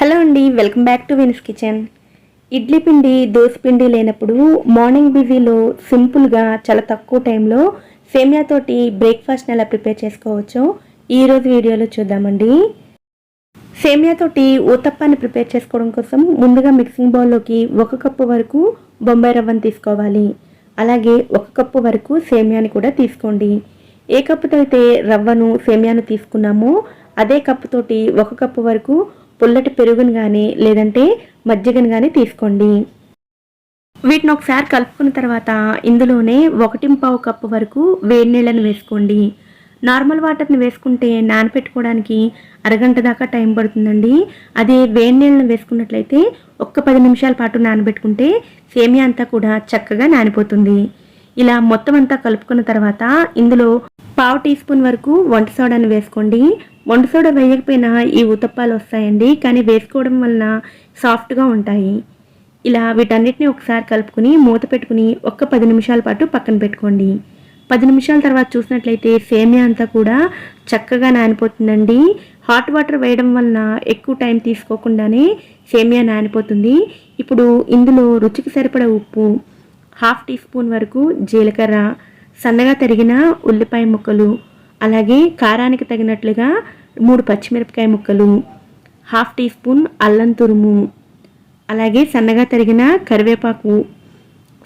Hello అండి, welcome back to Vin's kitchen. Idli పిండి దోశ పిండి లేనప్పుడు మార్నింగ్ బిజీలో సింపుల్గా చాలా తక్కువ టైంలో సేమియాతోటి బ్రేక్ఫాస్ట్ని ఎలా ప్రిపేర్ చేసుకోవచ్చో ఈరోజు వీడియోలో చూద్దామండి. సేమియాతోటి ఊతప్పాన్ని ప్రిపేర్ చేసుకోవడం కోసం ముందుగా మిక్సింగ్ బౌల్లోకి 1 కప్పు వరకు బొంబాయి రవ్వను తీసుకోవాలి. అలాగే 1 కప్పు వరకు సేమియాని కూడా తీసుకోండి. ఏ కప్పుతో అయితే రవ్వను సేమియాను తీసుకున్నామో అదే కప్పుతోటి 1 కప్పు వరకు పుల్లటి పెరుగును కానీ లేదంటే మజ్జిగను కానీ తీసుకోండి. వీటిని ఒకసారి కలుపుకున్న తర్వాత ఇందులోనే 1.5 కప్పు వరకు వేడి నీళ్ళని వేసుకోండి. నార్మల్ వాటర్ని వేసుకుంటే నానపెట్టుకోవడానికి అరగంట దాకా టైం పడుతుందండి. అదే వేడి నీళ్ళని వేసుకున్నట్లయితే 10 నిమిషాల పాటు నానబెట్టుకుంటే సేమియా అంతా కూడా చక్కగా నానిపోతుంది. ఇలా మొత్తం అంతా కలుపుకున్న తర్వాత ఇందులో 1/2 టీ స్పూన్ వరకు వంట సోడాని వేసుకోండి. వంట సోడా వేయకపోయినా ఈ ఊతప్పాలు వస్తాయండి, కానీ వేసుకోవడం వలన సాఫ్ట్గా ఉంటాయి. ఇలా వీటన్నిటిని ఒకసారి కలుపుకుని మూత పెట్టుకుని 10 నిమిషాల పాటు పక్కన పెట్టుకోండి. 10 నిమిషాల తర్వాత చూసినట్లయితే సేమియా అంతా కూడా చక్కగా నానిపోతుందండి. హాట్ వాటర్ వేయడం వలన ఎక్కువ టైం తీసుకోకుండానే సేమియా నానిపోతుంది. ఇప్పుడు ఇందులో రుచికి సరిపడా ఉప్పు, 1/2 టీ స్పూన్ వరకు జీలకర్ర, సన్నగా తరిగిన ఉల్లిపాయ ముక్కలు, అలాగే కారానికి తగినట్లుగా 3 పచ్చిమిరపకాయ ముక్కలు, 1/2 టీ స్పూన్ అల్లం తురుము, అలాగే సన్నగా తరిగిన కరివేపాకు,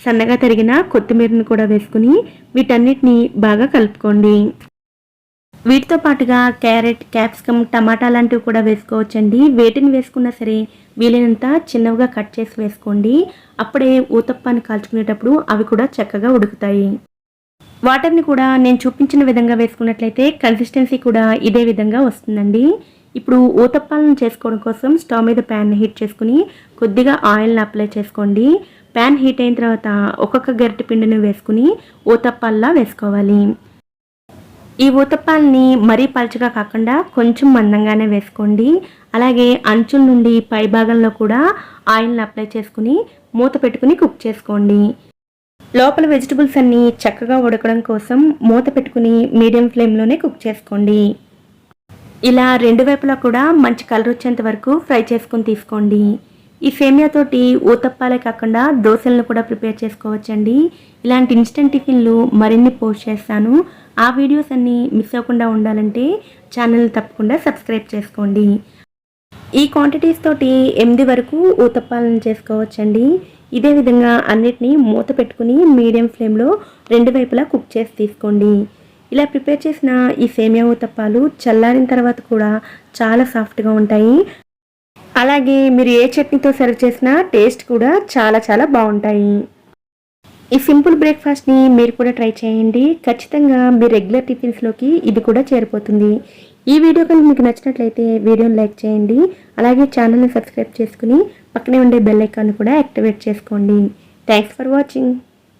సన్నగా తరిగిన కొత్తిమీరను కూడా వేసుకుని వీటన్నిటిని బాగా కలుపుకోండి. వీటితో పాటుగా క్యారెట్, క్యాప్సికమ్, టమాటా లాంటివి కూడా వేసుకోవచ్చండి. వేటిని వేసుకున్నా సరే వీలైనంత చిన్నవిగా కట్ చేసి వేసుకోండి. అప్పుడే ఊతప్పాన్ని కాల్చుకునేటప్పుడు అవి కూడా చక్కగా ఉడుకుతాయి. వాటర్ని కూడా నేను చూపించిన విధంగా వేసుకున్నట్లయితే కన్సిస్టెన్సీ కూడా ఇదే విధంగా వస్తుందండి. ఇప్పుడు ఊతప్పాలను చేసుకోవడం కోసం స్టవ్ మీద ప్యాన్ హీట్ చేసుకుని కొద్దిగా ఆయిల్ని అప్లై చేసుకోండి. ప్యాన్ హీట్ అయిన తర్వాత ఒక్కొక్క గరిటె పిండిని వేసుకుని ఊతప్పాల్లా వేసుకోవాలి. ఈ ఊతప్పాలని మరీ పలుచగా కాకుండా కొంచెం మందంగానే వేసుకోండి. అలాగే అంచుల నుండి పై భాగంలో కూడా ఆయిల్ని అప్లై చేసుకుని మూత పెట్టుకుని కుక్ చేసుకోండి. లోపల వెజిటబుల్స్ అన్నీ చక్కగా ఉడకడం కోసం మూత పెట్టుకుని మీడియం ఫ్లేమ్లోనే కుక్ చేసుకోండి. ఇలా 2 వైపులా కూడా మంచి కలర్ వచ్చేంత వరకు ఫ్రై చేసుకుని తీసుకోండి. ఈ సేమియాతోటి ఊతప్పాలే కాకుండా దోశలను కూడా ప్రిపేర్ చేసుకోవచ్చండి. ఇలాంటి ఇన్స్టెంట్ టిఫిన్లు మరిన్ని పోస్ట్ చేస్తాను. ఆ వీడియోస్ అన్నీ మిస్ అవ్వకుండా ఉండాలంటే ఛానల్ తప్పకుండా సబ్స్క్రైబ్ చేసుకోండి. ఈ క్వాంటిటీస్ తోటి 8 వరకు ఊతప్పాలను చేసుకోవచ్చండి. ఇదే విధంగా అన్నిటినీ మూత పెట్టుకుని మీడియం ఫ్లేమ్లో 2 వైపులా కుక్ చేసి తీసుకోండి. ఇలా ప్రిపేర్ చేసిన ఈ సేమియా ఊతప్పాలు చల్లారిన తర్వాత కూడా చాలా సాఫ్ట్గా ఉంటాయి. అలాగే మీరు ఏ చట్నీతో సర్వ్ చేసినా టేస్ట్ కూడా చాలా చాలా బాగుంటాయి. ఈ సింపుల్ బ్రేక్ఫాస్ట్ని మీరు కూడా ట్రై చేయండి. ఖచ్చితంగా మీ రెగ్యులర్ టిఫిన్స్లోకి ఇది కూడా చేరిపోతుంది. ఈ వీడియో కనుక మీకు నచ్చినట్లయితే వీడియోని లైక్ చేయండి. అలాగే ఛానల్ని సబ్స్క్రైబ్ చేసుకుని పక్కనే ఉండే బెల్ ఐకాన్ని కూడా యాక్టివేట్ చేసుకోండి. Thanks for watching.